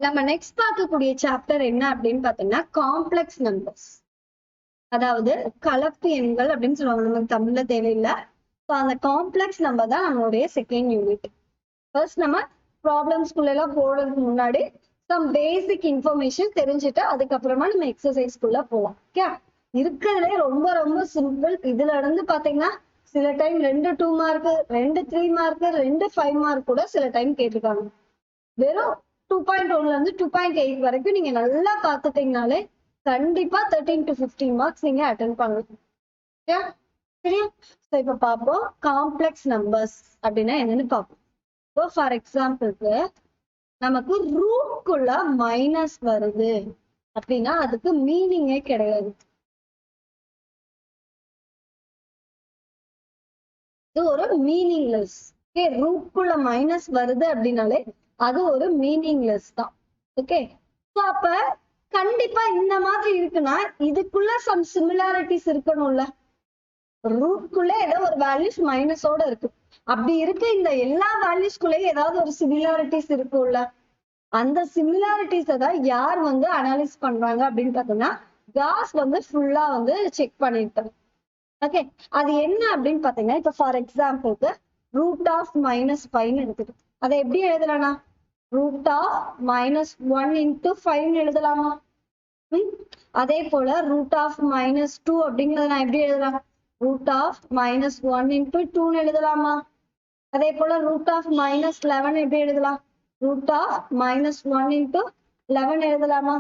நம்ம நெக்ஸ்ட் பார்க்கக்கூடிய சாப்டர் என்ன அப்படின்னு பாத்தீங்கன்னா காம்ப்ளெக்ஸ் நம்பர்ஸ், அதாவது கலப்பு எண்கள் அப்படின்னு சொல்லுவாங்க. நமக்கு தமிழ்ல தேவையில்லை. ஸோ அந்த காம்ப்ளெக்ஸ் நம்பர் தான் நம்மளுடைய செகண்ட் யூனிட். ஃபர்ஸ்ட் நம்ம ப்ராப்ளம்ஸ்குள்ள எல்லாம் போறதுக்கு முன்னாடி சம் பேசிக் இன்ஃபர்மேஷன் தெரிஞ்சுட்டு அதுக்கப்புறமா நம்ம எக்ஸசைஸ்க்குள்ள போவோம். ஓகே, இருக்கிறதுலே ரொம்ப ரொம்ப சிம்பிள். இதுல இருந்து பாத்தீங்கன்னா சில டைம் 2 2 மார்க், 2 3 மார்க், 2 5 மார்க் கூட சில டைம் கேட்டிருக்காங்க. வெறும் 2.1 இருந்து 2.8 வரைக்கும் நீங்க நல்லா பாத்துட்டீங்கனாலே கண்டிப்பா 13 to 15 மார்க்ஸ் நீங்க அட்டென்ட் பண்ணலாம். சரியா? இப்ப பார்ப்போம் காம்ப்ளெக்ஸ் நம்பர்ஸ் அப்படின்னா என்னன்னு பார்ப்போம். இப்போ ஃபார் எக்ஸாம்பிளுக்கு நமக்கு ரூட்குள்ள மைனஸ் வருது அப்படின்னா அதுக்கு மீனிங்கே கிடையாது. இது ஒரு மீனிங்லெஸ். ஓகே, ரூட்குள்ள மைனஸ் வருது அப்படின்னாலே அது ஒரு மீனிங்லெஸ் தான். ஓகே, ஸோ அப்ப கண்டிப்பா இந்த மாதிரி இருக்குன்னா இதுக்குள்ள சம் சிமிலாரிட்டிஸ் இருக்கணும்ல. ரூட்குள்ள ஏதோ ஒரு வேல்யூஸ் மைனஸோட இருக்கு. அப்படி இருக்கு இந்த எல்லா வேல்யூஸ்குள்ளேயும் ஏதாவது ஒரு சிமிலாரிட்டிஸ் இருக்கும்ல. அந்த சிமிலாரிட்டிஸை தான் யார் வந்து அனலைஸ் பண்றாங்க அப்படின்னு பார்த்தோம்னா காஸ் வந்து ஃபுல்லா வந்து செக் பண்ணிட்டாங்க. ஓகே, அது என்ன அப்படின்னு பாத்தீங்கன்னா இப்ப ஃபார் எக்ஸாம்பிளுக்கு ரூட் ஆஃப் -5 எடுத்துட்டு அதை எப்படி எழுதலாம்னா ரூட் ஆஃப் -1 into 5 எழுதலாமா? அதே போல ரூட் ஆஃப் -2 அப்படிங்கறத நான் எப்படி எழுதலாம்? ரூட் ஆஃப் -1 into 2 எழுதலாமா? அதே போல ரூட் ஆஃப் -11 எப்படி எழுதலாம்? ரூட் ஆஃப் -1 into 11 எழுதலாமா?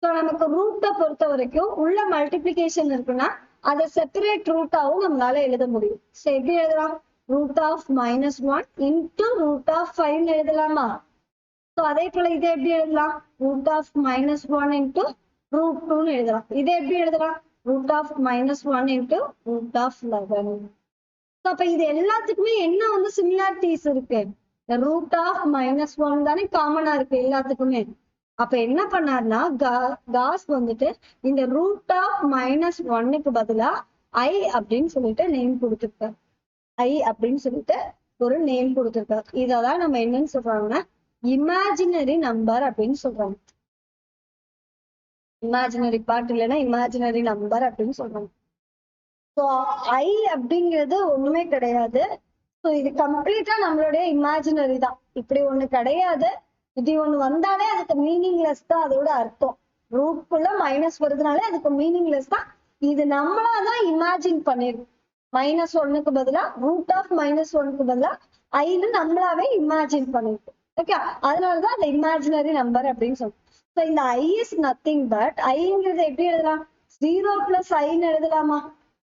ஸோ நமக்கு ரூட்டை பொறுத்த வரைக்கும் உள்ள மல்டிபிளிகேஷன் இருக்குன்னா அதை செப்பரேட் ரூட்டாவும் நம்மளால எழுத முடியும். ஸோ எப்படி எழுதலாம்? Root of -1 into root of 5 எழுதலாமா? ஸோ அதே போல இதை எப்படி எழுதலாம்? ரூட் ஆஃப் -1 into ரூட் 2 எழுதலாம். இதை எப்படி எழுதலாம்? Root of -1 into root of 11. So அப்ப இது எல்லாத்துக்குமே என்ன வந்து சிமிலாரிட்டிஸ் இருக்கு? ரூட் ஆஃப் -1 தானே காமனா இருக்கு எல்லாத்துக்குமே. அப்ப என்ன பண்ணாருன்னா காஸ் வந்துட்டு இந்த ரூட் ஆஃப் -1க்கு பதிலா ஐ அப்படின்னு சொல்லிட்டு நேம் கொடுத்துருக்காரு. ஐ அப்படின்னு சொல்லிட்டு ஒரு நேம் கொடுத்துருக்காரு. இததான் நம்ம என்னன்னு சொல்றாங்கன்னா இமேஜினரி நம்பர் அப்படின்னு சொல்றாங்க. இமேஜினரி பார்ட் இல்லைன்னா இமேஜினரி நம்பர் அப்படின்னு சொல்றாங்க. ஸோ ஐ அப்படிங்கிறது ஒண்ணுமே கிடையாது. ஸோ இது கம்ப்ளீட்டா நம்மளுடைய இமேஜினரி தான். இப்படி ஒண்ணு கிடையாது. இது ஒண்ணு வந்தாலே அதுக்கு மீனிங்லெஸ் தான் அதோட அர்த்தம். ரூட்குள்ள மைனஸ் வருதுனாலே அதுக்கு மீனிங்லெஸ் தான். இது நம்மளாதான் இமேஜின் பண்ணிருக்கோம். -1க்கு பதிலா ரூட் ஆஃப் -1க்கு பதிலா ஐன்னு நம்மளாவே இமேஜின் பண்ணிருக்கோம். ஓகே, அதனாலதான் அந்த இமேஜினரி நம்பர் அப்படின்னு சொல்றோம். ஸோ இந்த ஐ இஸ் நத்திங் பட் ஐங்கிறது எப்படி எழுதலாம்? 0 + ஐன்னு எழுதலாமா?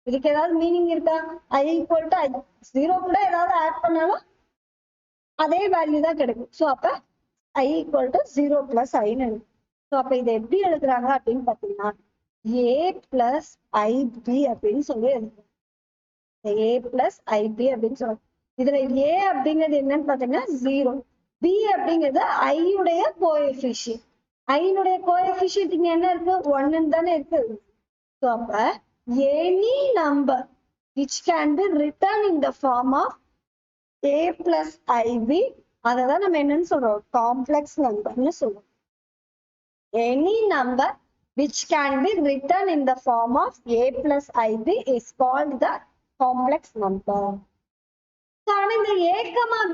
இதுக்கு ஏதாவது மீனிங் இருக்கா? ஐ ஈக்குவல் டு ஐ, 0 கூட ஏதாவது ஆட் பண்ணாலும் அதே வேல்யூ தான் கிடைக்கும். ஸோ அப்ப ஐ ஈக்குவல் டு 0 + ஐன்னு எழுதும். ஸோ அப்ப இதை எப்படி எழுதுறாங்க அப்படின்னு பாத்தீங்கன்னா ஏ பிளஸ் ஐபி அப்படின்னு சொல்லி எழுதுறோம். ஏ பிளஸ் ஐபி அப்படின்னு சொல்லுவாங்க. இதுல ஏ அப்படிங்கிறது என்னன்னு பாத்தீங்கன்னா 0, பி அப்படிங்கிறது ஐயுடைய கோஎஃபிஷியன்ட். ஐனுடைய கோஎஃபிஷியன்ட் இங்க என்ன இருக்கு? 1 தானே இருக்கு. ஸோ அப்ப any number which can be written in the form of a plus ib, அததான் நம்ம என்னன்னு சொல்றோம்? காம்ப்ளெக்ஸ் நம்பர்னு சொல்றோம். Any number which can be written in the form of a plus ib is called the complex number. ஆனா இந்த a,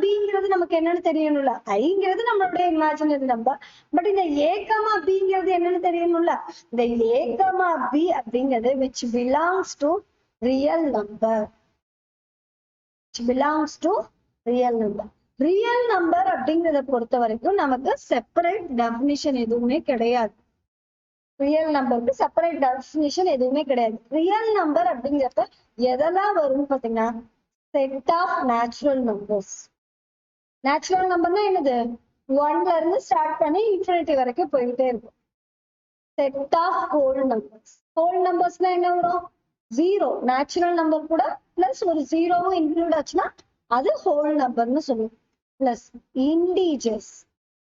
bங்கிறது நமக்கு என்னன்னு தெரியணும்ல. ஐங்கிறது நம்மளுடைய இமேஜினரி நம்பர். பட் இந்த a, bங்கிறது என்னன்னு தெரியணும்ல. இந்த a, b அப்படிங்கிறது which belongs to real number. Which belongs to real number. Real number அப்படிங்கிறத பொறுத்த வரைக்கும் நமக்கு செப்பரேட் டெஃபினிஷன் எதுவுமே கிடையாது. ரியல் நம்பருக்கு செப்பரேட் டெஃபினிஷன் எதுவுமே கிடையாது. ரியல் நம்பர் அப்படிங்கிறப்ப எதெல்லாம் வரும்னு பாத்தீங்கன்னா set of natural numbers. Natural நம்பர்னா என்னது? 1ல இருந்து ஸ்டார்ட் பண்ணி இன்ஃபினிட்டி வரைக்கும் போயிட்டே இருக்கும். Set of whole numbers. Whole நம்பர்ஸ்னா என்ன வரும்? 0. நேச்சுரல் நம்பர் கூட பிளஸ் ஒரு 0வும் இன்க்ளூட் ஆச்சுன்னா அது ஹோல் நம்பர்னு சொல்லுவோம். Plus integers.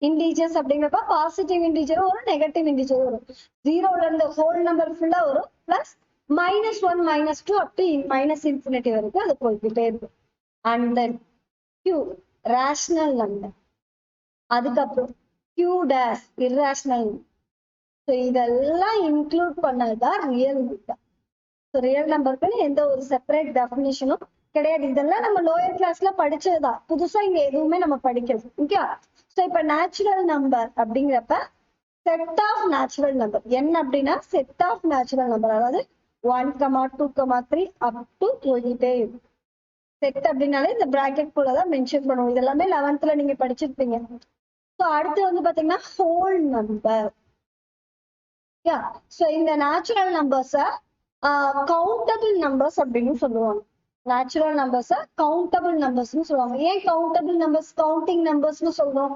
இண்டீஜர்ஸ் அப்படிங்கிறப்ப பாசிட்டிவ் இண்டீஜர் வரும், நெகட்டிவ் இண்டீஜர் வரும். 0ல இருந்து ஹோல் நம்பர் ஃபுல்லா வரும். பிளஸ் -1 -2 அப் டு −infinity வரைக்கும் அது போய்கிட்டே இருக்கும். And then Q rational number. அதுக்கப்புறம் q dash irrational. ஸோ இதெல்லாம் இன்க்ளூட் பண்ணதுதான் ரியல் நம்பர். ஸோ ரியல் நம்பருக்கு எந்த ஒரு செப்பரேட் டெஃபினிஷனும் கிடையாது. இதெல்லாம் நம்ம லோயர் கிளாஸ்ல படிச்சதுதான், புதுசா இங்க எதுவுமே நம்ம படிக்கிறது. ஓகே. ஸோ இப்ப நேச்சுரல் நம்பர் அப்படிங்கிறப்ப செட் ஆஃப் நேச்சுரல் நம்பர் என்ன அப்படின்னா செட் ஆஃப் நேச்சுரல் நம்பர், அதாவது 1, 2, 3 அப் டு போயிட்டே இருக்கும். செட் அப்படின்னாலே இந்த பிராக்கெட் குள்ளதான் மென்ஷன் பண்ணுவோம். இதெல்லாமே 11th நீங்க படிச்சிருப்பீங்க. ஸோ அடுத்து வந்து பாத்தீங்கன்னா ஹோல் நம்பர். ஸோ இந்த நேச்சுரல் நம்பர்ஸ கவுண்டபிள் நம்பர்ஸ் அப்படின்னு சொல்லுவாங்க. நேச்சுரல் நம்பர்ஸ கவுண்டபிள் நம்பர்ஸ்னு சொல்லுவாங்க. ஏன் கவுண்டபிள் நம்பர்ஸ் கவுண்டிங் நம்பர்ஸ்னு சொல்றோம்?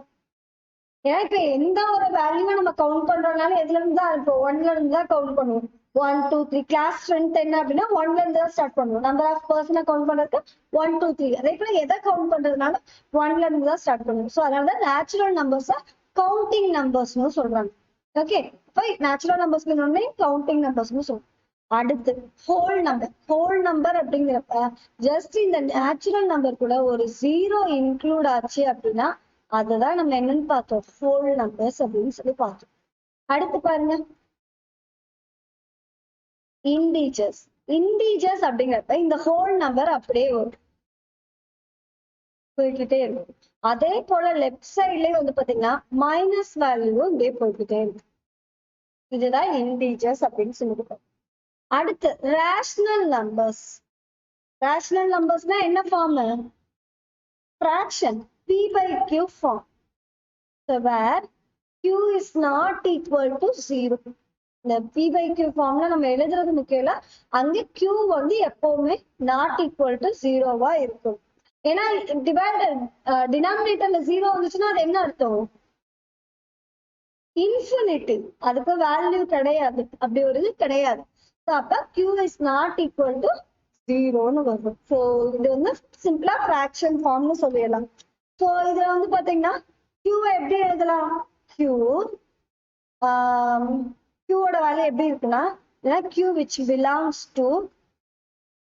ஏன்னா இப்ப எந்த ஒரு வேல்யூவை நம்ம கவுண்ட் பண்றதுனால எதுல இருந்து தான் இருக்கும், 1ல இருந்து தான் கவுண்ட் பண்ணுவோம். 1, 2, 3 கிளாஸ் ஸ்ட்ரென்த் என்ன அப்படின்னா 1ல இருந்து தான் ஸ்டார்ட் பண்ணுவோம். நம்பர் ஆஃப் பர்சனை கவுண்ட் பண்றதுக்கு 1, 2, 3. அதே போல எதை கவுண்ட் பண்றதுனால 1ல இருந்து தான் ஸ்டார்ட் பண்ணுவோம். ஸோ அதனால நேச்சுரல் நம்பர்ஸ கவுண்டிங் நம்பர்ஸ்னு சொல்றாங்க. ஓகே. இப்போ நேச்சுரல் நம்பர்ஸ்க்கு இன்னொன்னு கவுண்டிங் நம்பர்ஸ்னு சொல்றோம். அடுத்து ஹோல் நம்பர். ஹோல் நம்பர் அப்படிங்கிறப்ப ஜஸ்ட் இந்த நேச்சுரல் நம்பர் கூட ஒரு 0 இன்க்ளூட் ஆச்சு அப்படின்னா அதுதான் நம்ம என்னன்னு பார்த்தோம், ஹோல் நம்பர்ஸ் அப்படின்னு சொல்லி பார்த்தோம். அடுத்து பாருங்க இண்டீஜர்ஸ். இண்டீஜர்ஸ் அப்படிங்கிறப்ப இந்த ஹோல் நம்பர் அப்படியே வரும், போய்கிட்டே இருக்கும். அதே போல லெஃப்ட் சைட்லயே வந்து பாத்தீங்கன்னா மைனஸ் வேல்யூவும் இப்படியே போய்கிட்டே இருக்கு. இதுதான் இண்டீஜர்ஸ் அப்படின்னு சொல்லிட்டு. அடுத்து ரேஷனல் நம்பர்ஸ். ரேஷனல் நம்பர்ஸ்னா என்ன form? fraction p by q form. So where q is not equal to 0. இந்த p by q ஃபார்ம்ல நம்ம எழுதுறது முக்கியம் இல்ல, அங்க q வந்து எப்பவுமே not equal to 0வா இருக்கும். ஏன்னா டிவைடட் டினாமினேட்டர்ல 0 வந்துச்சுன்னா அது என்ன அர்த்தம்? இன்ஃபினிட்டி. அதுக்கு வேல்யூ கிடையாது, அப்படி ஒரு இது கிடையாது. அப்ப q is not equal to 0ன்னு வரும். ஸோ இது வந்து சிம்பிளா ஃபிராக்ஷன் ஃபார்ம்னு சொல்லிடலாம். ஸோ இதுல வந்து பாத்தீங்கன்னா q எப்படி எழுதலாம்? q q-ஓட வேல்யூ எப்படி இருக்குன்னா q which belongs to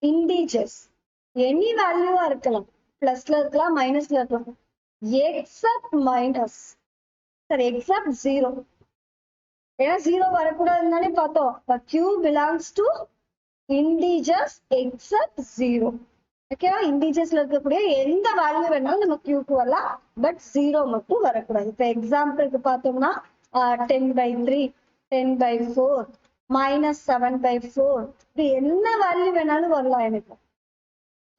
integers. Any வேல்யூவா இருக்கலாம், பிளஸ்ல இருக்கலாம் மைனஸ்ல இருக்கலாம், எக்ஸப்ட் மைனஸ், சரி எக்ஸப்ட் 0. ஏன்னா 0 வரக்கூடாதுன்னு தானே பார்த்தோம். q belongs to integers except 0. ஓகேவா? இண்டீஜர்ஸ்ல இருக்கக்கூடிய எந்த வேல்யூ வேணாலும் நம்ம q வரலாம், பட் 0 மட்டும் வரக்கூடாது. இப்ப எக்ஸாம்பிளுக்கு பார்த்தோம்னா 10/3, 10/4, -7/4, இப்படி என்ன வேல்யூ வேணாலும் வரலாம் எனக்கு.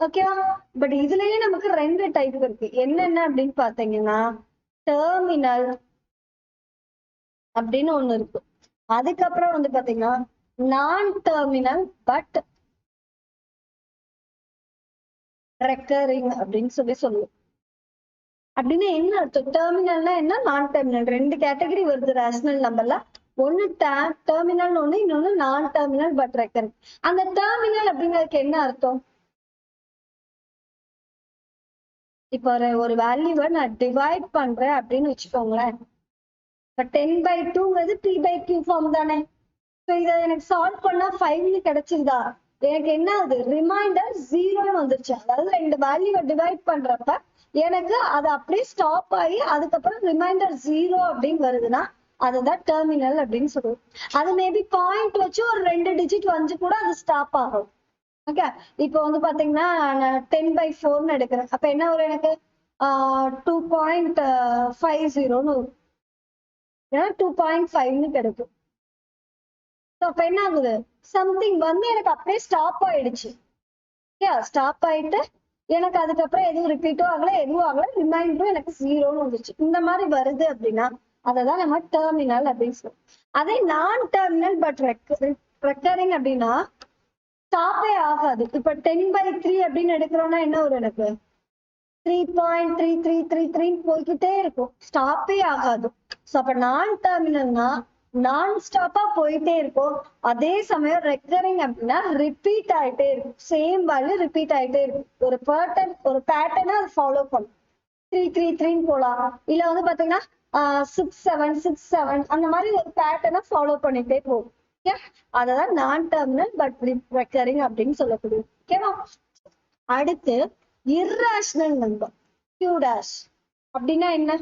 ஓகேவா? பட் இதுலயே நமக்கு 2 டைப் இருக்கு. என்னென்ன அப்படின்னு பாத்தீங்கன்னா டெர்மினல் அப்படின்னு ஒண்ணு இருக்கு. அதுக்கப்புறம் வந்து பாத்தீங்கன்னா நான் டெர்மினல் பட் ரெக்கரிங் அப்படின்னு சொல்லுவோம். அப்படின்னு என்ன அர்த்தம்? டெர்மினல்னா என்ன, நான் டெர்மினல், 2 கேட்டகரி வருது ரேஷனல் நம்பர்ல. ஒன்னு டெர்மினல், ஒண்ணு இன்னொன்னு நான் டெர்மினல் பட் ரெக்கரிங். அந்த டெர்மினல் அப்படிங்கிறதுக்கு என்ன அர்த்தம்? இப்ப ஒரு வேல்யூவை நான் டிவைட் பண்றேன் அப்படின்னு வச்சுக்கோங்களேன். இப்ப 10/2ங்கிறது p by q ஃபார்ம் தானே. ஸோ இதை எனக்கு சால்வ் பண்ணா 5ன்னு கிடைச்சிருதா? எனக்கு என்ன ஆகுது, ரிமைண்டர் 0ன்னு வந்துருச்சு. அதாவது 2 வேல்யூவை டிவைட் பண்றப்ப எனக்கு அது அப்படியே ஸ்டாப் ஆகி அதுக்கப்புறம் ரிமைண்டர் 0 அப்படின்னு வருதுன்னா அதுதான் டெர்மினல் அப்படின்னு சொல்லுவோம். அது மேபி பாயிண்ட் வச்சு ஒரு 2 டிஜிட் வந்து கூட அது ஸ்டாப் ஆகும். ஓகே. இப்போ வந்து பாத்தீங்கன்னா நான் 10/4ன்னு எடுக்கிறேன். அப்ப என்ன வரும் எனக்கு 2.50ன்னு வரும், 2.5ன்னு கிடைக்கும். அப்ப என்ன ஆகுது, சம்திங் வந்து எனக்கு அப்படியே ஸ்டாப் ஆயிடுச்சு. ஸ்டாப் ஆயிட்டு எனக்கு அதுக்கப்புறம் எதுவும் ரிப்பீட்டும் ஆகல, எதுவும் ஆகல, ரிமைண்டரும் எனக்கு 0ன்னு வந்துச்சு. இந்த மாதிரி வருது அப்படின்னா அததான் நம்ம டெர்மினல் அப்படின்னு சொல்லுவோம். அதே நான் டெர்மினல் பட் ரெக்கரிங் அப்படின்னா ஸ்டாப்பே ஆகாது. இப்ப 10/3 அப்படின்னு எடுக்கிறோம்னா என்ன வரும், எனக்கு 3.3333 போய்கிட்டே இருக்கும், ஸ்டாப்பே ஆகாது. ஸோ அப்ப நான் டெர்மினல்னா நான் ஸ்டாப்பா போயிட்டே இருக்கும். அதே சமயம் ரெக்கரிங் அப்படின்னா ரிப்பீட் ஆயிட்டே இருக்கும், சேம் வேல்யூ ரிப்பீட் ஆயிட்டே இருக்கும். ஒரு பேட்டர்னா அது ஃபாலோ பண்ணும். 333 போலாம், இல்ல வந்து பாத்தீங்கன்னா 6767 அந்த மாதிரி ஒரு பேட்டர்னா ஃபாலோ பண்ணிட்டே போகும். அததான் நான் டெர்மினல் பட் ரெக்கரிங் அப்படின்னு சொல்லக்கூடிய. ஓகேவா? அடுத்து irrational நம்பர் q dash அப்படின்னா என்ன?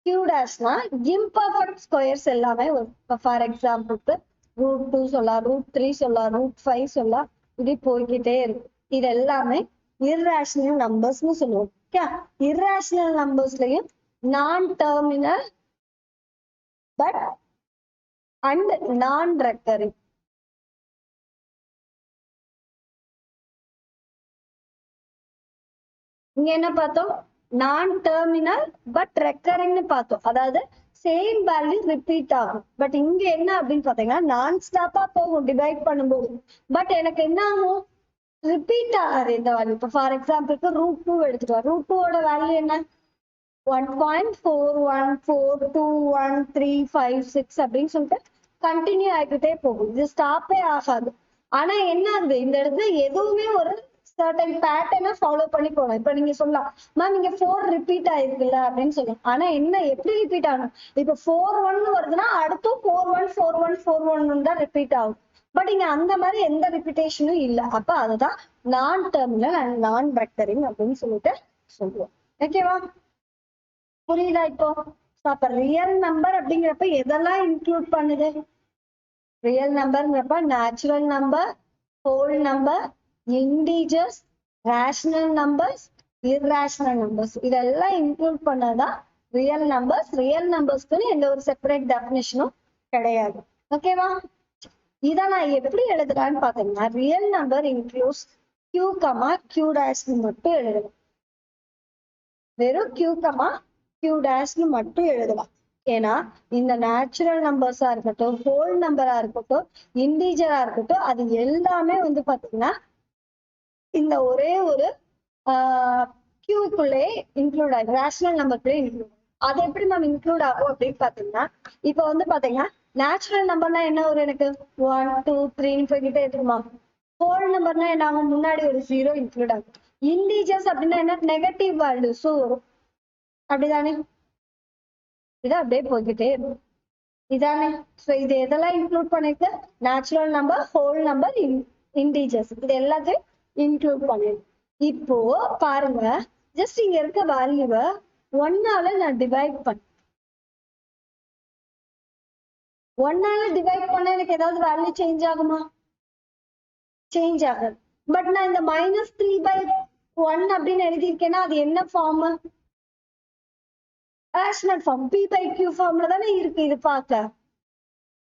q டேஷ்னா இம்பர்ஃபெக்ட் ஸ்கொயர்ஸ் எல்லாமே வரும். ஃபார் எக்ஸாம்பிளுக்கு √2 சொல்லலாம், √3 சொல்லலாம், √5 சொல்லலாம், இப்படி போய்கிட்டே இருக்கும். இது எல்லாமே irrational நம்பர்ஸ்னு சொல்லுவோம். irrational நம்பர்ஸ்லயும் நான் டெர்மினல் பட் அண்ட் நான் ரெக்கரிங். இங்க என்ன பார்த்தோம்? நான் டெர்மினல் பட் ரெக்கரிங்னு பார்த்தோம். அதாவது சேம் வேல்யூ ரிப்பீட் ஆகும். பட் இங்க என்ன அப்படின்னு பாத்தீங்கன்னா நான் ஸ்டாப்பா போகும் டிவைட் பண்ணும்போது. பட் எனக்கு என்ன ஆகும்? ரிப்பீட் ஆகாது இந்த வேல்யூ. இப்போ ஃபார் எக்ஸாம்பிளுக்கு √2 எடுத்துக்கலாம். √2ஓட வேல்யூ என்ன? 1.41421356 அப்படின்னு சொல்லிட்டு கண்டினியூ ஆகிக்கிட்டே போகும். இது ஸ்டாப்பே ஆகாது. ஆனா என்ன ஆகுது? இந்த இடத்துல எதுவுமே ஒரு சர்டன் பேட்டர்னை ஃபாலோ பண்ணி போகலாம். இப்ப நீங்க சொல்லலாம், மேம் இங்க 4 ரிப்பீட் ஆயிருக்குல்ல அப்படின்னு சொல்லலாம். ஆனா என்ன, எப்படி ரிப்பீட் ஆகணும்? இப்ப 4-1 வருதுன்னா அடுத்தும் 4-1 தான் ரிப்பீட் ஆகும். பட் இங்க அந்த மாதிரி எந்த ரிப்பீட்டேஷனும் இல்லை. அப்ப அதுதான் நான் டெர்மினல் அண்ட் நான் ரெக்கரிங் அப்படின்னு சொல்லிட்டு சொல்லுவோம். ஓகேவா? புரியுதா இப்போ? அப்ப ரியல் நம்பர் அப்படிங்கிறப்ப எதெல்லாம் இன்க்ளூட் பண்ணுது? ரியல் நம்பர்ங்கிறப்ப natural number, whole number, integers, rational numbers, irrational numbers, இதெல்லாம் இன்க்ளூட் பண்ணாதான் ரியல் நம்பர்ஸ். ரியல் நம்பர்ஸ்க்குன்னு எந்த ஒரு செப்பரேட் டெஃபினிஷனும் கிடையாது. ஓகேவா? இதை நான் எப்படி எழுதுறான்னு பாத்தீங்கன்னா, real number includes q, q டேஷ்னு மட்டும் எழுதலாம். வெறும் q, q டேஷ்னு மட்டும் எழுதலாம். ஏன்னா இந்த நேச்சுரல் நம்பர்ஸா இருக்கட்டும், ஹோல் நம்பரா இருக்கட்டும், இன்டிஜரா இருக்கட்டும், அது எல்லாமே வந்து பாத்தீங்கன்னா இந்த ஒரே ஒரு கியூக்குள்ளே இன்க்ளூட் ஆகும். ரேஷனல் நம்பருக்குள்ளே இன்க்ளூட். அது எப்படி நம்ம இன்க்ளூட் ஆகும் அப்படின்னு பாத்தீங்கன்னா, இப்ப வந்து பாத்தீங்கன்னா நேச்சுரல் நம்பர்னா என்ன வரும்? எனக்கு 1 2 3 போய்கிட்டே இருக்குமா? ஹோல் நம்பர்னா என்ன ஆகும்? முன்னாடி ஒரு 0 இன்க்ளூட் ஆகும். இன்டிஜர்ஸ் அப்படின்னா என்ன? நெகட்டிவ் வேல்யூஸும் வரும். அப்படிதானே? இது அப்படியே போய்கிட்டே இருக்கும். இதானே? சோ இது எதெல்லாம் இன்க்ளூட் பண்ணிருக்கு? Natural number, whole number, integers, இது எல்லாத்தையும் இன்க்ளூட் பண்ணிருக்கு. இப்போ பாருங்க, ஜஸ்ட் இங்க இருக்க வேல்யூவை 1ஆல நான் டிவைட் பண்ண, 1ஆல டிவைட் பண்ண எனக்கு ஏதாவது வேல்யூ சேஞ்ச் ஆகுமா? சேஞ்ச் ஆகாது. பட் நான் இந்த -3/1 அப்படின்னு எழுதியிருக்கேன்னா அது என்ன ஃபார்ம்? ரேஷனல் ஃபார்ம், p/q ஃபார்ம்ல தானே இருக்கு இது பார்க்க.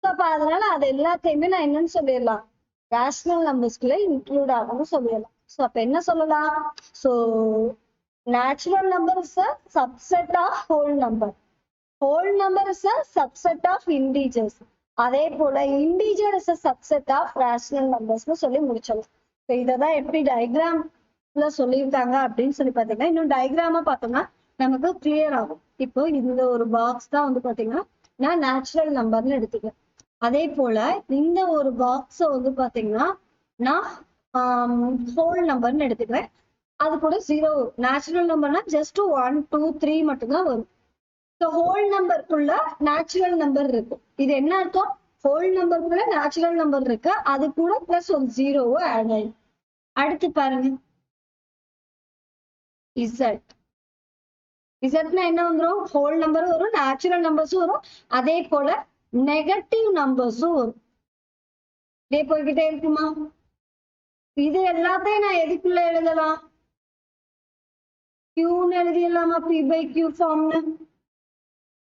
அப்ப அதனால அது எல்லாத்தையுமே நான் என்னன்னு சொல்லிடலாம்? ரேஷனல் நம்பர்ஸ்குள்ள இன்க்ளூட் ஆகும்னு சொல்லிடலாம். சோ அப்ப என்ன சொல்லலாம்? So natural number is a subset of whole number. Whole number is a subset of integers. அதே போல integer is a subset of rational numbers னு சொல்லி முடிச்சலாம். இததான் எப்படி டயக்ராம்ல சொல்லியிருக்காங்க அப்படின்னு சொல்லி பாத்தீங்கன்னா, இன்னும் டயக்ராமா பார்த்தோம்னா நமக்கு கிளியர் ஆகும். இப்போ இந்த ஒரு பாக்ஸ் தான் வந்து பாத்தீங்கன்னா நான் நேச்சுரல் நம்பர்னு எடுத்துக்கிறேன். அதே போல இந்த ஒரு பாக்ஸ வந்து பாத்தீங்கன்னா நான் ஹோல் நம்பர்னு எடுத்துக்கிறேன். அது கூட 0. நேச்சுரல் நம்பர்னா ஜஸ்ட் 1 2 3 மட்டும்தான் வரும். ஸோ ஹோல் நம்பருக்குள்ள நேச்சுரல் நம்பர் இருக்கு. இது என்ன அர்த்தம்? ஹோல் நம்பருக்குள்ள நேச்சுரல் நம்பர் இருக்கு, அது கூட பிளஸ் ஒரு 0 ஆட் ஆயிடும். அடுத்து பாருங்க, இசட். இசட்னா என்ன வந்துடும்? ஹோல் நம்பரும் வரும், நேச்சுரல் நம்பர்ஸும் வரும், அதே போல நெகட்டிவ் நம்பர்ஸும் வரும். இதே போய்கிட்டே இருக்குமா? இது எல்லாத்தையும் நான் எதுக்குள்ள எழுதலாம்? Qன்னு எழுதிடலாமா? p/q ஃபார்ம்னு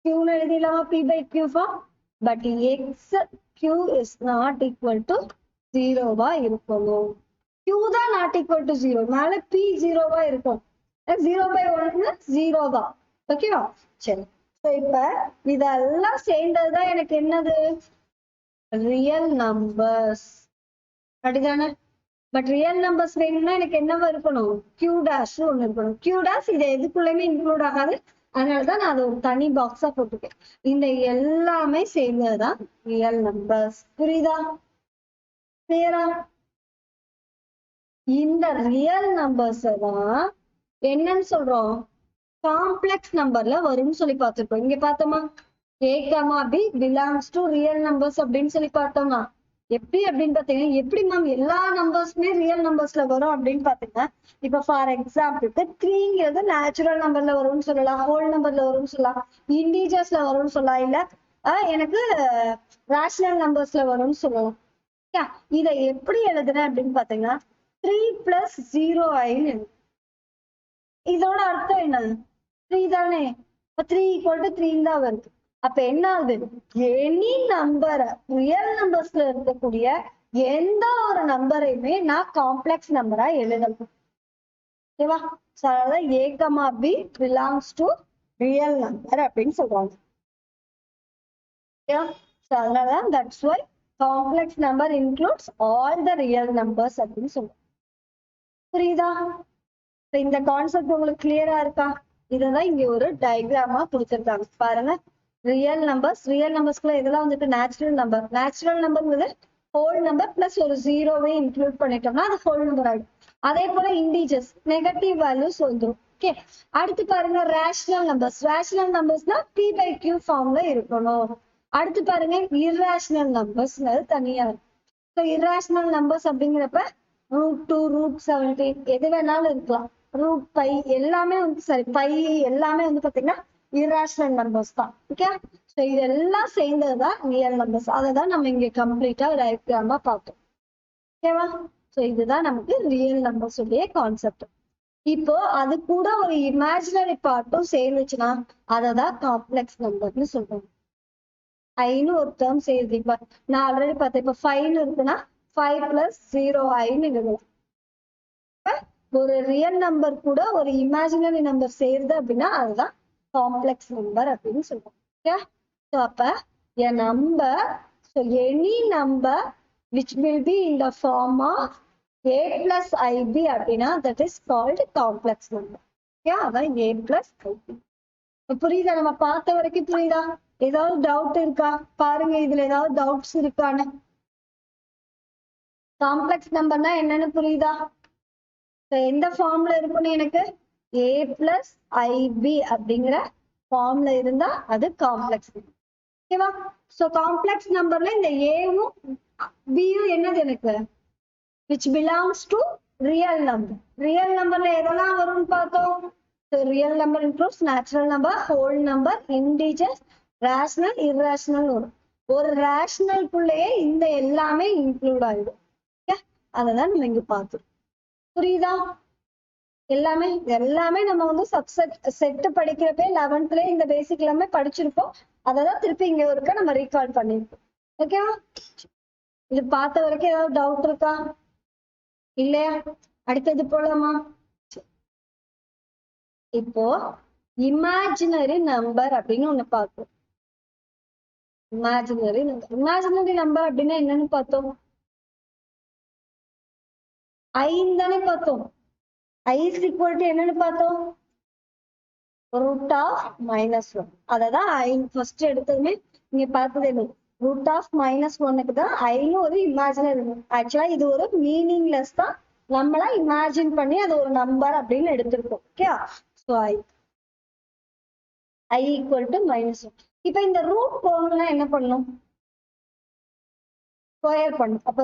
Qன்னு எழுதிடலாமா? p/q ஃபார்ம். But x q is not equal to 0வா இருக்கணும். q தான் not equal to 0, மேல p 0வா இருக்கும். 0/1 0 தான். ஓகேவா? சரி, இப்ப இதெல்லாம் சேர்ந்ததுதான் எனக்கு என்னது? Real numbers. அப்படிதானே? பட் ரியல் நம்பர்ஸ் வேணும்னா எனக்கு என்னவா இருக்கணும்? q dash ஒண்ணு இருக்கணும். q dash இது எதுக்குள்ளயுமே இன்க்ளூட் ஆகாது, அதனாலதான் நான் அதை ஒரு தனி பாக்ஸா போட்டுக்கேன். இந்த எல்லாமே சேர்ந்ததுதான் ரியல் நம்பர்ஸ். புரியுதா? கிளியரா? இந்த ரியல் நம்பர்ஸ் தான் என்னன்னு சொல்றோம்? காம்ப்ளெக்ஸ் நம்பர்ல வரும்னு சொல்லி பார்த்திருப்போம். இங்க பார்த்தோமா? a, b belongs to real numbers அப்படின்னு சொல்லி பார்த்தோமா? எப்படி அப்படின்னு பாத்தீங்கன்னா, எப்படி மேம் எல்லா நம்பர்ஸுமே ரியல் நம்பர்ஸ்ல வரும் அப்படின்னு பாத்தீங்கன்னா, இப்ப ஃபார் எக்ஸாம்பிளுக்கு த்ரீங்கிறது நேச்சுரல் நம்பர்ல வரும்னு சொல்லலாம், ஹோல் நம்பர்ல வரும்னு சொல்லலாம், இண்டீஜர்ஸ்ல வரும்னு சொல்லலாம், இல்ல எனக்கு ரேஷனல் நம்பர்ஸ்ல வரும்னு சொல்லலாம். இதை எப்படி எழுதுறேன் அப்படின்னு பாத்தீங்கன்னா 3+0i. இதோட அர்த்தம் என்ன? 3 தானே. 3 = 3 தான் வருது. அப்ப என்ன ஆகுது? எனி நம்பரை ரியல் நம்பர்ஸ்ல இருக்கக்கூடிய எந்த ஒரு நம்பரையுமே நான் காம்ப்ளெக்ஸ் நம்பரா எழுதலாம். ஓகேவா? அதாவது a, b belongs to real number அப்படின்னு சொல்றாங்க. அதனாலதான் that's why complex number includes all the real numbers அப்படின்னு சொல்றோம். புரியுதா? இந்த கான்செப்ட் உங்களுக்கு கிளியரா இருக்கா? இததான் இங்க ஒரு டயக்ராமா கொடுத்திருக்காங்க பாருங்க. ரியல் நம்பர்ஸ்க்குள்ள இதெல்லாம் வந்துட்டு நேச்சுரல் நம்பர்ங்கிறது ஹோல் நம்பர் பிளஸ் ஒரு ஜீரோவை இன்க்ளூட் பண்ணிட்டோம்னா அது ஹோல் நம்பர் ஆயிடும். அதே போல இண்டீஜர்ஸ் நெகட்டிவ் வேல்யூஸ் வந்துடும். ஓகே, அடுத்து பாருங்க ரேஷனல் நம்பர்ஸ்னா p/q ஃபார்ம்ல இருக்கணும். அடுத்து பாருங்க இர்ரேஷனல் நம்பர்ஸ்ங்கிறது தனியா இருக்கும். இர்ரேஷனல் நம்பர்ஸ் அப்படிங்கிறப்ப √2, √17 எது வேணாலும் இருக்கலாம். √π எல்லாமே பை எல்லாமே பாத்தீங்கன்னா இர்ரேஷனல் நம்பர்ஸ் தான். ஓகே, சோ இதெல்லாம் சேர்ந்ததுதான் ரியல் நம்பர்ஸ். அதைதான் நம்ம இங்க கம்ப்ளீட்டா டயக்ராமா பார்த்தோம். ஓகேவா? சோ இதுதான் நமக்கு ரியல் நம்பர்ஸ் உடைய கான்செப்ட். இப்போ அது கூட ஒரு இமேஜினரி பார்ட்டும் சேர்ந்துச்சுன்னா அததான் காம்ப்ளெக்ஸ் நம்பர்னு சொல்றோம். ஐன்னு ஒரு டேர்ம் சேர்ந்து இப்ப நான் ஆல்ரெடி பார்த்தேன். இப்ப 5 இருக்குன்னா 5+0i ஒரு ரியல் நம்பர் கூட ஒரு இமேஜினரி நம்பர் சேருது அப்படின்னா அதுதான் காம்ப்ளெக்ஸ் நம்பர் அப்படின்னு சொல்றோம். ஓகே, ஸோ அப்ப a number, so any number which will be in the form of a plus ib அப்படின்னா that is called complex number. Okay, அதான் a plus ib. புரியுதா? நம்ம பார்த்த வரைக்கும் புரியுதா? ஏதாவது டவுட் இருக்கா பாருங்க, இதுல ஏதாவது டவுட்ஸ் இருக்கான்னு. காம்ப்ளெக்ஸ் நம்பர்னா என்னன்னு புரியுதா? எந்த ஃபார்ம்ல இருக்குன்னு எனக்கு a plus ib அப்படிங்கிற ஃபார்ம்ல இருந்தா அது காம்ப்ளெக்ஸ். ஓகேவா? சோ காம்ப்ளெக்ஸ் நம்பர்ல இந்த ஏவும் பியும் என்னது எனக்கு which belongs to real number. Real நம்பர்ல எதெல்லாம் வரும்னு பார்த்தோம். Real number includes natural number, whole number, integers, rational, irrational வரும். ஒரு ரேஷனல்குள்ளேயே இந்த எல்லாமே இன்க்ளூட் ஆயிடும். அததான் நம்ம இங்க பார்த்தோம். புரியுதா? எல்லாமே நம்ம சப்செட் செட் படிக்கிறப்ப 11th இந்த பேசிக் எல்லாமே படிச்சிருப்போம். அததான் திருப்பி இங்க இருக்க நம்ம ரீகால் பண்ணிருப்போம். ஓகேவா? இது பார்த்த வரைக்கும் ஏதாவது டவுட் இருக்கா இல்லையா? அடுத்தது போலாமா? இப்போ இமேஜினரி நம்பர் அப்படின்னு ஒண்ணு பார்த்தோம். இமேஜினரி நம்பர் அப்படின்னா என்னன்னு பார்த்தோம். 5 தானே பார்த்தோம். i is equal to என்னன்னு பார்த்தோம். √(-1). அததான் i ஃபர்ஸ்ட் எடுத்ததுமே நீங்க பார்த்தது என்ன, √(-1)க்கு தான் ஐன்னு ஒரு இமேஜினரி. ஆக்சுவலா இது ஒரு மீனிங்லெஸ் தான். நம்மளா இமேஜின் பண்ணி அது ஒரு நம்பர் அப்படின்னு எடுத்திருக்கோம். Okay, so i equal to -1. இப்ப இந்த ரூட் போகணும்னா என்ன பண்ணணும்? ஸ்கொயர் பண்ணும். அப்ப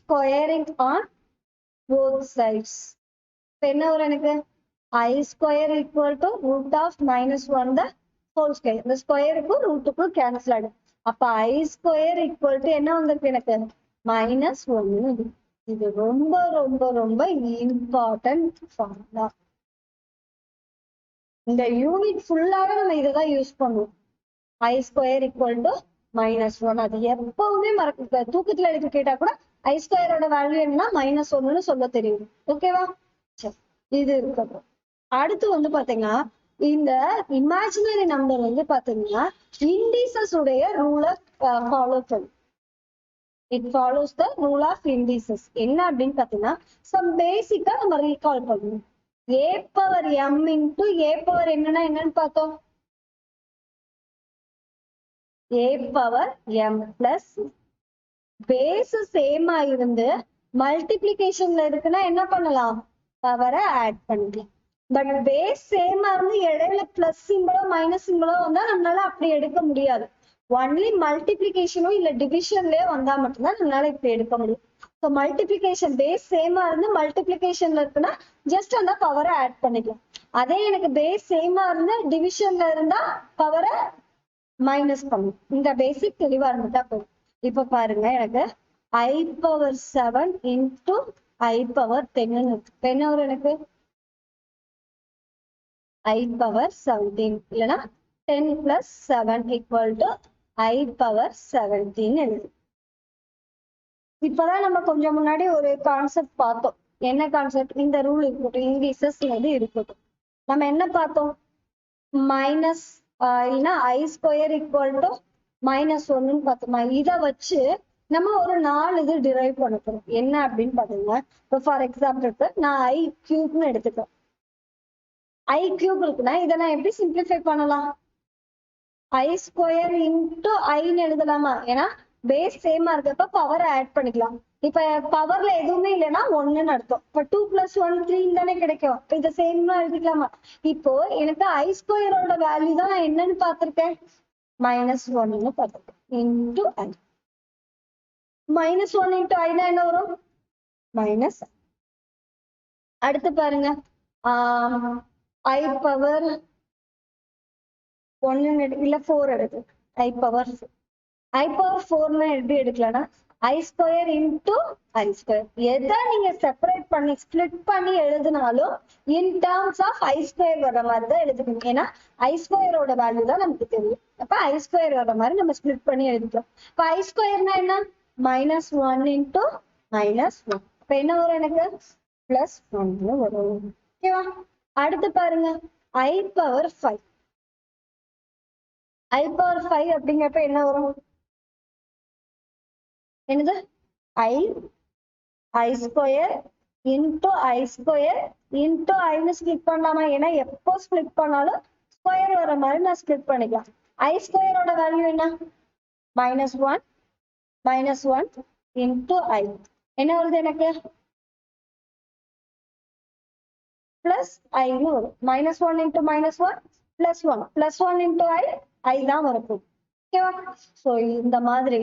ஸ்கொயரிங் ஆன் both sides. இப்ப என்ன வரும் எனக்கு? i square equal to √(-1) the whole square. இந்த ஸ்கொயருக்கும் ரூட்டுக்கும் கேன்சல் ஆகும். அப்ப i square equal to என்ன வந்திருக்கு எனக்கு? -1. இது ரொம்ப ரொம்ப ரொம்ப இம்பார்ட்டன்ட் ஃபார்முலா. இந்த யூனிட் ஃபுல்லாவே நம்ம இதைதான் யூஸ் பண்ணுவோம். i square equal to -1. அது எப்பவுமே மறக்க, தூக்கத்துல எடுத்து கேட்டா கூட i ஸ்கொயரோட வேல்யூ என்ன -1ன்னு சொல்ல தெரியும். ஓகேவா? இது இருக்கட்டும். அடுத்து பாத்தீங்கன்னா இந்த இமேஜினரி நம்பர் பாத்தீங்கன்னா இண்டிசஸ் உடைய ரூலை ஃபாலோ பண்ணும். It follows the rule of indices. என்ன அப்படின்னு பாத்தீங்கன்னா சம் பேசிக்கா நம்ம ரீகால் பண்ணுவோம். a⁻m into a⁻, என்னன்னு பார்த்தோம். a⁻m plus பேஸ் சேமா இருந்து மல்டிபிளிகேஷன்ல இருக்குன்னா என்ன பண்ணலாம்? பவரை ஆட் பண்ணிக்கலாம். பட் பேஸ் சேமா இருந்து இடையில பிளஸ் சிம்பிளோ மைனஸ் சிம்பிளோ வந்தா நம்மளால அப்படி எடுக்க முடியாது. ஒன்லி மல்டிபிளிகேஷனோ இல்ல டிவிஷன்லயோ வந்தா மட்டும்தான் நம்மளால இப்படி எடுக்க முடியும். ஸோ மல்டிபிளிகேஷன் பேஸ் சேமா இருந்து மல்டிபிளிகேஷன்ல இருக்குன்னா ஜஸ்ட் அந்த பவரை ஆட் பண்ணிக்கலாம். அதே எனக்கு பேஸ் சேமா இருந்து டிவிஷன்ல இருந்தா பவரை மைனஸ் பண்ணும். இந்த பேசிக் தெளிவா இருந்துட்டா போதும். இப்ப பாருங்க, எனக்கு I power 7 into I power 10 இருக்கு. என்ன வரும் எனக்கு? I power 17 இல்லைன்னா 10 plus 7 equal to I power 17 எழுது. இப்பதான் நம்ம கொஞ்சம் முன்னாடி ஒரு கான்செப்ட் பார்த்தோம். என்ன கான்செப்ட்? இந்த ரூல் இருக்கட்டும், இங்கிலீஷஸ் இருக்கட்டும். நம்ம என்ன பார்த்தோம்? மைனஸ் இல்லைன்னா I ஸ்கொயர் ஈக்குவல் டு -1 பார்த்தோமா? இதை வச்சு நம்ம ஒரு 4 இது டிரைவ் பண்ண போறோம். என்ன அப்படின்னு பாத்தீங்கன்னா, இப்போ ஃபார் எக்ஸாம்பிளுக்கு நான் I கியூப்னு எடுத்துக்கிறேன். I கியூப் இருக்குன்னா இதை நான் எப்படி சிம்பிளிஃபை பண்ணலாம்? I ஸ்கொயர் இன்டு ஐன்னு எழுதலாமா? ஏன்னா பேஸ் சேமா இருக்கப்ப பவர் ஆட் பண்ணிக்கலாம். இப்ப பவர்ல எதுவுமே இல்லைன்னா 1ன்னு அர்த்தம். இப்ப 2 + 1 3 தானே கிடைக்கும். இதை சேமா எழுதிக்கலாமா? இப்போ எனக்கு I ஸ்கொயரோட வேல்யூ தான் நான் என்னன்னு பார்த்திருக்கேன், -1ன்னு பார்த்திருக்கேன். இன்டு I -1 into I னா என்ன வரும்? மைனஸ். அடுத்து பாருங்க, I பவர் 1 இல்ல 4 எடுத்து I பவர் 4 எப்படி எடுக்கலன்னா I square into I square. எதை நீங்க செப்பரேட் பண்ணி ஸ்பிளிட் பண்ணி எழுதினாலும் in terms of I square வர மாதிரி தான் எழுதுக்கணும். ஏன்னா I ஸ்கொயரோட வேல்யூ தான் நமக்கு தெரியும். அப்ப I ஸ்கொயர் வர மாதிரி நம்ம ஸ்பிளிட் பண்ணி எழுதிக்கலாம். இப்ப I ஸ்கொயர்னா என்ன? -1 into -1. இப்ப என்ன வரும் எனக்கு? +1 வரும். ஓகேவா? அடுத்து பாருங்க, I பவர் 5. I பவர் 5 அப்படிங்கிறப்ப என்ன வரும்? என்னது? I square into I square into ஐன்னு ஸ்பிளிட் பண்ணலாமா? ஏன்னா எப்போ ஸ்பிளிட் பண்ணாலும் ஸ்கொயர் வர மாதிரி நான் ஸ்பிளிட் பண்ணிக்கலாம். I ஸ்கொயரோட வேல்யூ என்ன? -1 into I. என்ன வருது எனக்கு? பிளஸ் ஐன்னு வரும். -1 into -1 +1 +1 into I தான் வரப்போகுது. ஓகேவா? ஸோ இந்த மாதிரி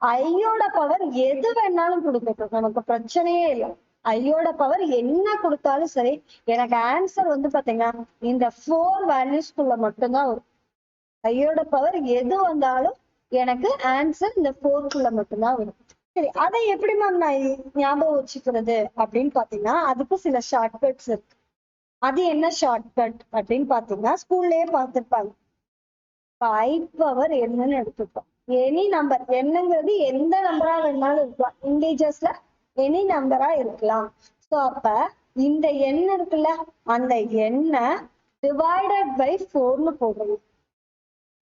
ஐயோட பவர் எது வேணாலும் கொடுக்கட்டும், நமக்கு பிரச்சனையே இல்லை. ஐயோட பவர் என்ன கொடுத்தாலும் சரி, எனக்கு ஆன்சர் வந்து பாத்தீங்கன்னா இந்த 4 வேல்யூஸ்குள்ள மட்டும்தான் வரும். ஐயோட பவர் எது வந்தாலும் எனக்கு ஆன்சர் இந்த 4க்குள்ள மட்டும்தான் வரும். சரி, அதை எப்படி மேம் நான் ஞாபகம் வச்சுக்கிறது அப்படின்னு பாத்தீங்கன்னா, அதுக்கு சில ஷார்ட்கட்ஸ் இருக்கு. அது என்ன ஷார்ட்கட் அப்படின்னு பாத்தீங்கன்னா, ஸ்கூல்லயே பார்த்திருப்பாங்க. I பவர் என்னன்னு எடுத்துப்போம். எனி நம்பர், என்னங்கிறது எந்த நம்பரா வேணாலும் இருக்கலாம். இன்டீஜர்ஸ்ல எனி நம்பரா இருக்கலாம். ஸோ அப்ப இந்த எண் இருக்குல்ல, அந்த எண்ணை டிவைடட் பை 4ன்னு போடுறோம்.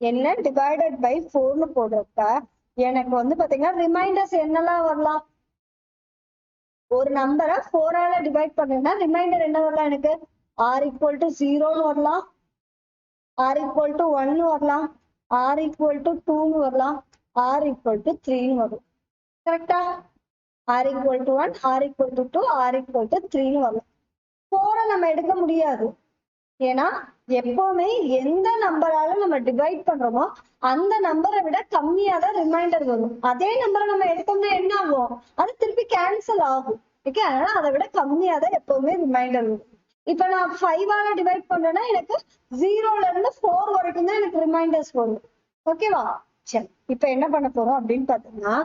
என்ன டிவைடட் பை 4ன்னு போடுறப்ப எனக்கு வந்து பாத்தீங்கன்னா ரிமைண்டர்ஸ் என்னெல்லாம் வரலாம்? ஒரு நம்பரை 4ஆல டிவைட் பண்ணா ரிமைண்டர் என்ன வரலாம் எனக்கு? R = 0ன்னு வரலாம், R = 1 வரலாம், R = 2ன்னு வரலாம், R = 3ன்னு வரும். கரெக்டா? R = 1, R = 2, R = 3ன்னு வரலாம். 4 நம்ம எடுக்க முடியாது. ஏன்னா எப்பவுமே எந்த நம்பரால நம்ம டிவைட் பண்றோமோ அந்த நம்பரை விட கம்மியா தான் ரிமைண்டர் வரும். அதே நம்பரை நம்ம எடுத்தோம்னா என்ன ஆகும்? அது திருப்பி கேன்சல் ஆகும். ஓகே, அதனால அதை விட கம்மியா தான் எப்பவுமே ரிமைண்டர் வரும். இப்ப நான் 5ஆல டிவைட் பண்றேன்னா எனக்கு 0ல இருந்து 4 வரைக்கும் தான் எனக்கு ரிமைண்டர்ஸ் வரும். ஓகேவா? சரி, இப்ப என்ன பண்ண போறோம் அப்படின்னு பாத்தீங்கன்னா,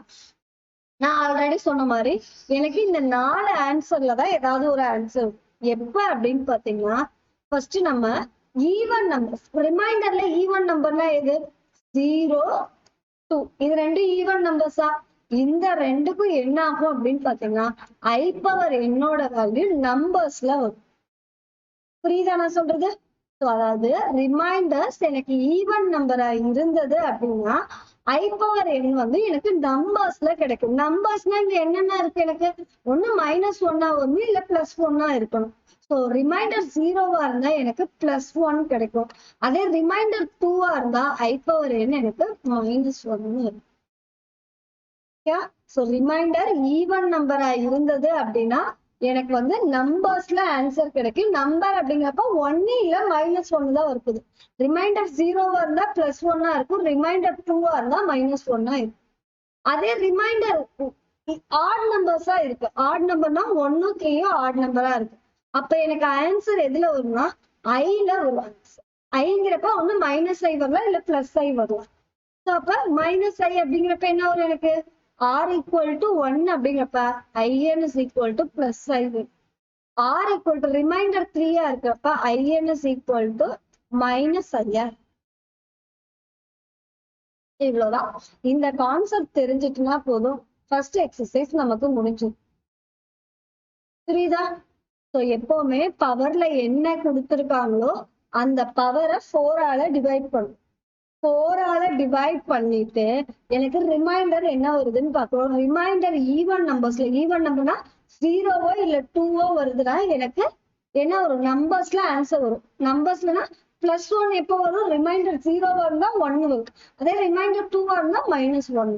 நான் ஆல்ரெடி சொன்ன மாதிரி எனக்கு இந்த 4 ஆன்சர்ல தான் ஏதாவது ஒரு ஆன்சர். எப்ப அப்படின்னு பாத்தீங்கன்னா, ஃபர்ஸ்ட் நம்ம ஈவன் நம்பர், ரிமைண்டர்ல ஈவன் நம்பர்னா எது? 0, 2. இது ரெண்டு ஈவன் நம்பர்ஸா? இந்த ரெண்டுக்கும் என்ன ஆகும் அப்படின்னு பாத்தீங்கன்னா, I பவர் என்னோட வேல்யூ நம்பர்ஸ்ல வரும். புரியுதா நான் சொல்றது? அதாவது ரிமைண்டர்ஸ் எனக்கு ஈவன் நம்பரா இருந்தது அப்படின்னா I பவர் n வந்து எனக்கு நம்பர்ஸ்ல கிடைக்கும். நம்பர்ஸ்னா இங்க என்னென்ன இருக்கு? எனக்கு ஒண்ணு -1 ஒண்ணு இல்ல +1 இருக்கணும். ஸோ ரிமைண்டர் 0வா இருந்தா எனக்கு +1 கிடைக்கும். அதே ரிமைண்டர் 2வா இருந்தா I பவர் n எனக்கு -1 இருக்கும். ஸோ ரிமைண்டர் ஈவன் நம்பரா இருந்தது அப்படின்னா எனக்கு வந்து நம்பர்ஸ்ல ஆன்சர் கிடைக்கும். நம்பர் அப்படிங்கிறப்ப 1 இல்ல -1 தான் இருக்குது. ரிமைண்டர் 0வா இருந்தா +1 இருக்கும், ரிமைண்டர் 2வா இருந்தா -1 இருக்கும். அதே ரிமைண்டர் ஆட் நம்பர்ஸா இருக்கு. ஆட் நம்பர்னா 1 3 ஆட் நம்பரா இருக்கு. அப்ப எனக்கு ஆன்சர் எதுல வரும்னா ஐல வரும். ஐங்கிறப்ப ஒண்ணு -i வரலாம் இல்ல +i வரலாம். அப்ப -i அப்படிங்கிறப்ப என்ன வரும் எனக்கு r = 1 அப்படிங்கிறப்ப in is equal to +i. r equal to remainder 3 இருக்கிறப்ப in is equal to -i. இவ்வளவுதான். இந்த கான்செப்ட் தெரிஞ்சிட்டுனா போதும், ஃபர்ஸ்ட் எக்ஸசைஸ் நமக்கு முடிஞ்சிடும். புரியுதா? சோ எப்பவுமே பவர்ல என்ன கொடுத்திருக்காங்களோ அந்த பவரை 4ஆல டிவைட் பண்ணும். 4ஆல டிவைட் பண்ணிட்டு எனக்கு ரிமைண்டர் என்ன வருதுன்னு பார்க்கணும். ரிமைண்டர் ஈவன் நம்பர்ஸ்ல, ஈவன் நம்பர்னா 0வோ இல்ல 2வோ வருதுன்னா எனக்கு என்ன வரும், நம்பர்ஸ்ல ஆன்சர் வரும். நம்பர்ஸ்லனா +1 எப்போ வரும், ரிமைண்டர் 0வா இருந்தா 1 வரும். அதே ரிமைண்டர் 2வா இருந்தா -1.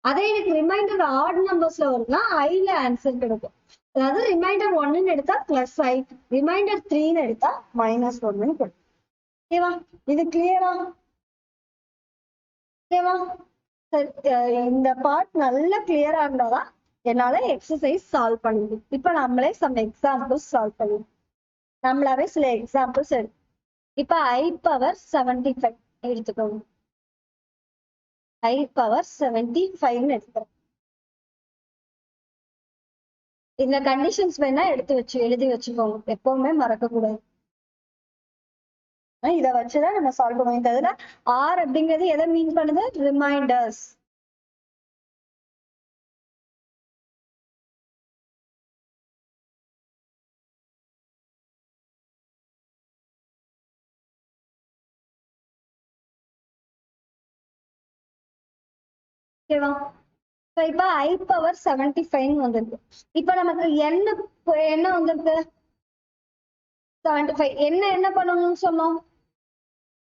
அதே எனக்கு ரிமைண்டர் ஆட் நம்பர்ஸ்ல வருதுன்னா ஐல ஆன்சர் கிடைக்கும். அதாவது ரிமைண்டர் 1ன்னு எடுத்தா +i, ரிமைண்டர் 3ன்னு எடுத்தா -1ன்னு கிடைக்கும். ஓகேவா? இது கிளியரா? ஓகேவா? இந்த பார்ட் நல்லா கிளியரா இருந்தாதான் என்னால எக்ஸசைஸ் சால்வ் பண்ண முடியும். இப்ப நம்மளே சம் எக்ஸாம்பிள்ஸ் சால்வ் பண்ணுவோம். நம்மளாவே சில எக்ஸாம்பிள்ஸ் எடுத்து இப்ப i⁻75 எடுத்துக்கோங்க. i⁻75 எடுத்துக்கிறோம். இந்த கண்டிஷன்ஸ் வேணா எழுதி வச்சுக்கோங்க, எப்பவுமே மறக்க கூடாது. இதை வச்சுதான் நம்ம சால்வ் பண்ணுவோம். இந்த இதுல ஆர் அப்படிங்கிறது எதை மீன் பண்ணுது, ரிமைண்டர்ஸ். ஓகேவா? இப்ப i⁻75 வந்திருக்கு. இப்ப நமக்கு என்ன வந்திருக்கு, 75. என்ன பண்ணணும்னு சொன்னோம்,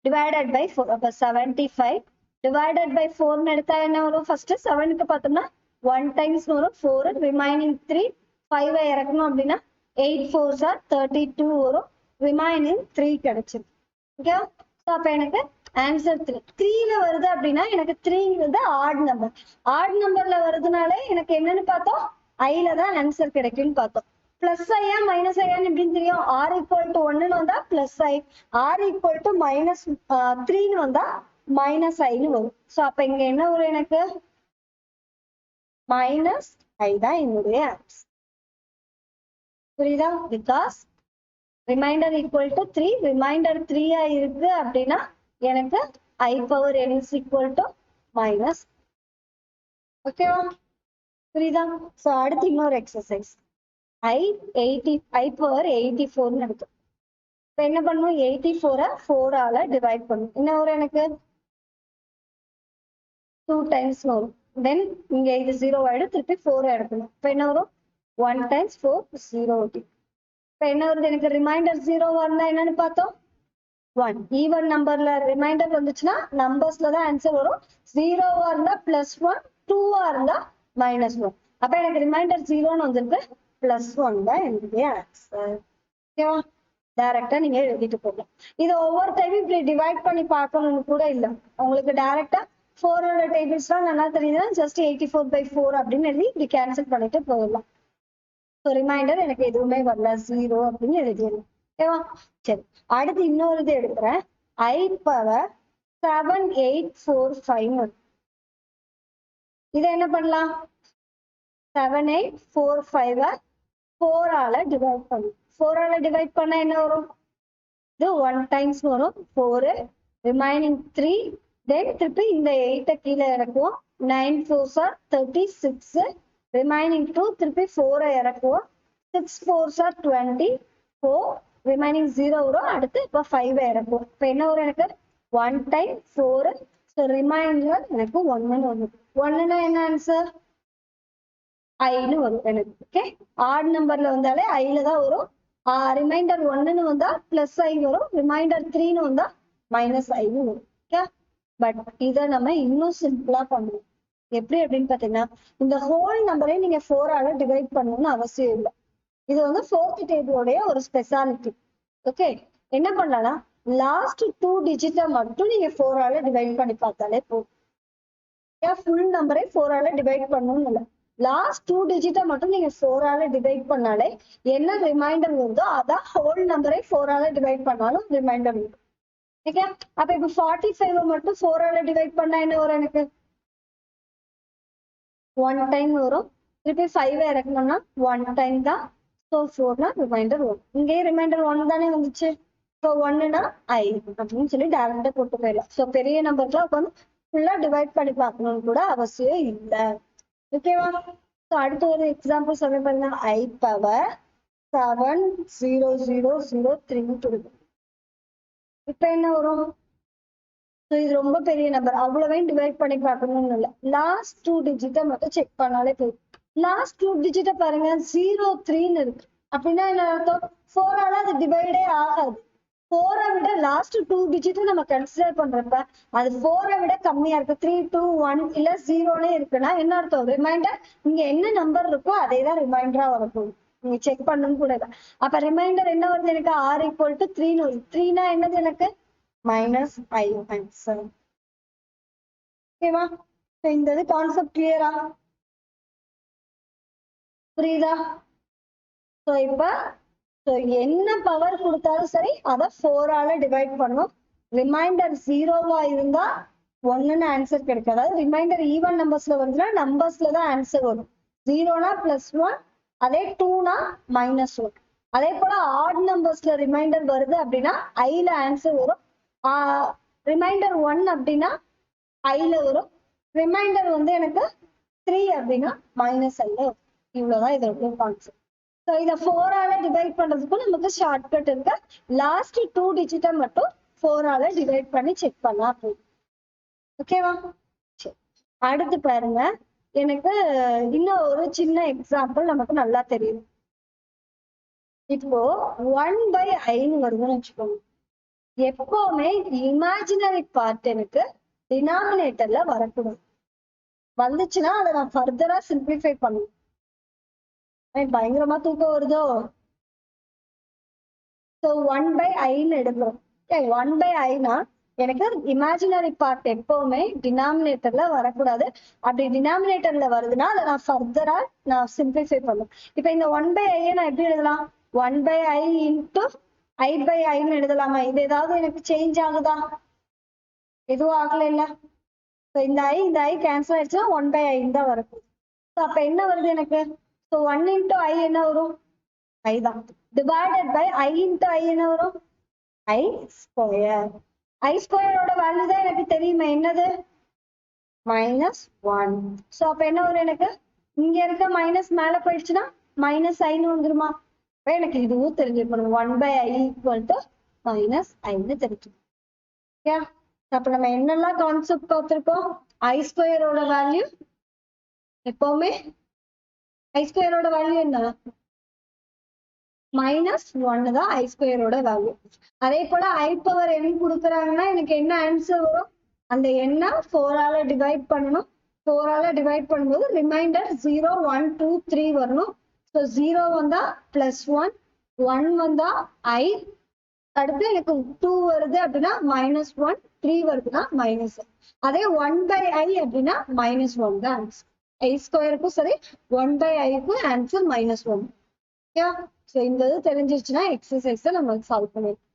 டிவைடட் பை 4. அப்ப 75 டிவைடட் பை 4 எடுத்தா என்ன வரும், ஃபர்ஸ்ட் 7க்கு பார்த்தோம்னா 1 டைம்ஸ் வரும் 4, ரிமைனிங் 3, 5 இறக்கணும் அப்படின்னா 8 4s are 32 வரும், ரிமைனிங் 3 கிடைச்சிருக்கு. ஓகே, அப்ப எனக்கு ஆன்சர் 3ல வருது அப்படின்னா எனக்கு 3ங்கிறது ஆட் நம்பர். ஆட் நம்பர்ல வருதுனாலே எனக்கு என்னன்னு பார்த்தோம், ஐல தான் ஆன்சர் கிடைக்கும்னு பார்த்தோம். +i -i எப்படின்னு தெரியும், r = 1ன்னு வந்தா +i, r = -3ன்னு வந்தா -i வரும். சோ அப்ப இங்க என்ன வரும், எனக்கு -i தான் என்னுடைய ஆன்சர். புரியுதா? பிகாஸ் ரிமைண்டர் = 3, ரிமைண்டர் 3 இருக்கு அப்படின்னா எனக்கு i⁻n = ஓகேவா? புரியுதா? சோ அடுத்து இன்னொரு எக்ஸசைஸ் i⁻84 எடுத்து இப்ப என்ன பண்ணும், 84 4ஆல டிவைட் பண்ணும். என்ன வரும், எனக்கு 2 டைம்ஸ் வரும். தென் இங்க இது 0 ஆயிடும், திருப்பி 4 எடுக்கணும். இப்ப என்ன வரும், 1 டைம்ஸ் 4 0. இப்ப என்ன வருது, எனக்கு ரிமைண்டர் 0வா இருந்தா என்னன்னு பார்த்தோம் 1. ஈவன் நம்பர்ல ரிமைண்டர் வந்துச்சுன்னா நம்பர்ஸ்ல தான் ஆன்சர் வரும். 0வா இருந்தா +1, 2வா இருந்தா -1. அப்ப எனக்கு ரிமைண்டர் 0ன்னு வந்திருக்கு, +1 தான் என்னுடைய ஆன்சர். ஓகேவா? டைரக்டா நீங்க எழுதிட்டு போகலாம். இது ஒவ்வொரு டைமும் இப்படி டிவைட் பண்ணி பார்க்கணும்னு கூட இல்லை. உங்களுக்கு டைரக்டா 4ஓட டேபிள்ஸ் தான் நல்லா தெரியுதுன்னா ஜஸ்ட் 84/4 அப்படின்னு எழுதி இப்படி கேன்சல் பண்ணிட்டு போயிடலாம். ஸோ ரிமைண்டர் எனக்கு எதுவுமே வரல 0 அப்படின்னு எழுதிடலாம். ஓகேவா? சரி, அடுத்து இன்னொரு இது எடுக்கிறேன். i⁻7845. இதை என்ன பண்ணலாம், 7845 4ஆல டிவைட் பண்ணும். 4ஆல டிவைட் பண்ண என்ன வரும், இது 1 டைம்ஸ் வரும் 4, ரிமைனிங் 3, தென் திருப்பி இந்த 8 கீழே இறக்குவோம். 9 4s are 36, ரிமைனிங் 2, திருப்பி 4 இறக்குவோம். 6 4s are 24, ரிமைனிங் 0 வரும். அடுத்து இப்ப 5 இறக்குவோம். இப்ப என்ன வரும், எனக்கு 1 டைம் 4, ஸோ ரிமைண்டர் எனக்கு 1ன்னு வரும். 1ன்னா என்ன ஆன்சர், ஐன்னு வரும் எனக்கு. ஓகே, ஆட் நம்பர்ல வந்தாலே ஐல தான் வரும். ரிமைண்டர் 1ன்னு வந்தா +i வரும், ரிமைண்டர் 3ன்னு வந்தா -i வரும். ஓகே, பட் இதை நம்ம இன்னும் சிம்பிளா பண்ணுவோம். எப்படி அப்படின்னு பாத்தீங்கன்னா, இந்த ஹோல் நம்பரை நீங்க 4ஆல டிவைட் பண்ணணும்னு அவசியம் இல்லை. இது வந்து ஃபோர்த் டேபிளோடைய ஒரு ஸ்பெஷாலிட்டி. ஓகே, என்ன பண்ணலாம், லாஸ்ட் 2 டிஜிட்டை மட்டும் நீங்க 4 ஆல டிவைட் பண்ணி பார்த்தாலே போதும். ஃபுல் நம்பரை 4 ஆல டிவைட் பண்ணணும் இல்லை, லாஸ்ட் 2 டிஜிட்டை மட்டும் நீங்க 4 ஆல டிவைட் பண்ணாலே என்ன ரிமைண்டர் வருதோ அதான் ஹோல் நம்பரை 4 ஆல டிவைட் பண்ணாலும் ரிமைண்டர் வரும். ஓகே, அப்ப இப்ப 45 மட்டும் 4 ஆல டிவைட் பண்ணா என்ன வரும், எனக்கு 1 டைம் வரும். திருப்பி 5 இறக்கணும்னா 1 டைம் தான். ஸோ 4னா ரிமைண்டர் 1. இங்கே ரிமைண்டர் 1 தானே வந்துச்சு. ஸோ 1னா I அப்படின்னு சொல்லி டேரக்டா போட்டு போயிடலாம். ஸோ பெரிய நம்பர்லாம் உட்காந்து ஃபுல்லா டிவைட் பண்ணி பார்க்கணும்னு கூட அவசியம் இல்லை. ஓகேவா? ஸோ அடுத்து ஒரு எக்ஸாம்பிள் சொல்ல பாருங்க. I பவர் 70003 இப்ப என்ன வரும்? இது ரொம்ப பெரிய நம்பர், அவ்வளவையும் டிவைட் பண்ணி பார்க்கணும்னு இல்லை, லாஸ்ட் 2 டிஜிட்டை மட்டும் செக் பண்ணாலே போதும். லாஸ்ட் 2 டிஜிட்டை பாருங்க, 03ன்னு இருக்கு. அப்படின்னா என்ன அர்த்தம்? 4 ஆல அது டிவைடே ஆகாது. 4 விட லாஸ்ட் 2 டிஜிட் நம்ம கன்சிடர் பண்றப்ப அது 4 விட கம்மியா இருக்கு, 3, 2, 1 இல்ல 0னே இருக்குன்னா என்ன அர்த்தம்? ரிமைண்டர் இங்க என்ன நம்பர் இருக்கோ அதே தான் ரிமைண்டரா வரப்போகுது. நீங்க செக் பண்ணணும் கூட இல்லை. அப்ப ரிமைண்டர் என்ன வருது எனக்கு? R = 3ன்னு வருது. 3னா என்னது எனக்கு? -I answer. ஓகேவா? இந்த கான்செப்ட் கிளியரா? புரியுதா? இப்ப என்ன பவர் கொடுத்தாலும் சரி அதை 4 ஆல டிவைட் பண்ணும். ரிமைண்டர் 0வா இருந்தா 1ன்னு ஆன்சர் கிடைக்கும். அதாவது ரிமைண்டர் ஈவன் நம்பர்ஸ்ல வருதுன்னா நம்பர்ஸ்ல தான் ஆன்சர் வரும். 0னா +1, அதே 2னா -1. அதே போல ஆட் நம்பர்ஸ்ல ரிமைண்டர் வருது அப்படின்னா ஐல ஆன்சர் வரும். ரிமைண்டர் 1 அப்படின்னா ஐல வரும். ரிமைண்டர் வந்து எனக்கு 3 அப்படின்னா -I வரும். இவ்வளவுதான் இதோட கான்செப்ட். ஸோ இதை 4 ஆல டிவைட் பண்றதுக்கும் நமக்கு ஷார்ட்கட் இருக்கு. லாஸ்ட் 2 டிஜிட்டை மட்டும் 4 ஆல டிவைட் பண்ணி செக் பண்ணா போதும். ஓகேவா? சரி, அடுத்து பாருங்க. எனக்கு இன்னும் ஒரு சின்ன எக்ஸாம்பிள் நமக்கு நல்லா தெரியும். இப்போ 1/i வருதுன்னு வச்சுக்கோங்க. எப்பவுமே இமேஜினரி பார்ட் எனக்கு டினாமினேட்டர்ல வரக்கூடாது. வந்துச்சுன்னா அதை நான் ஃபர்தரா சிம்பிளிஃபை பண்ணுவேன். பயங்கரமா தூக்கம் வருதோ. ஸோ 1/i எடுக்கிறோம். 1/iனா எனக்கு இமேஜினரி பார்ட் எப்பவுமே டினாமினேட்டர்ல வரக்கூடாது. அப்படி டினாமினேட்டர்ல வருதுன்னா அதை நான் ஃபர்தரா நான் சிம்பிளிஃபை பண்ணுவேன். இப்ப இந்த 1/i நான் எப்படி எழுதலாம்? 1/i × i/iன்னு எழுதலாமா? இது ஏதாவது எனக்கு சேஞ்ச் ஆகுதா? எதுவும் ஆகல இல்ல. இந்த i கேன்சல் ஆயிடுச்சுன்னா 1/i தான் வரும். அப்ப என்ன வருது எனக்கு? 1 × i என்ன வரும்? I தான். டிவைடட் பை i × i என்ன வரும்? I². I²ஓட வேல்யூ தான் எனக்கு தெரியுமே, என்னது? -1. ஸோ அப்ப என்ன வரும் எனக்கு? இங்க இருக்க மைனஸ் மேல போயிடுச்சுன்னா -iன்னு வந்துருமா? எனக்கு இதுவும் தெரிஞ்சிருக்கணும். 1/i = -iன்னு தெரிஞ்சுக்கணும். அப்ப நம்ம என்னெல்லாம் கான்செப்ட் பார்த்திருக்கோம்? I²ஓட வேல்யூ எப்பவுமே I²ஓட வேல்யூ என்ன? -1 தான் I²ஓட வேல்யூ. அதே போல I பவர் n கொடுக்குறாங்கன்னா எனக்கு என்ன ஆன்சர் வரும்? அந்த எண்ணை 4 ஆல டிவைட் பண்ணணும். 4 ஆல டிவைட் பண்ணும்போது ரிமைண்டர் 0, 1, 2, 3 வரணும். ஸோ 0 வந்தா +1, 1 வந்தா I, அடுத்து எனக்கு 2 வருது அப்படின்னா -1, 3 வருதுன்னா -1. அதே 1/i அப்படின்னா -1 தான் ஆன்சர். I²க்கும் சரி 1/iக்கும் ஆன்சர் -1. ஸோ இந்த இது தெரிஞ்சிருச்சுன்னா எக்ஸசைஸை நம்ம சால்வ் பண்ணிடலாம்.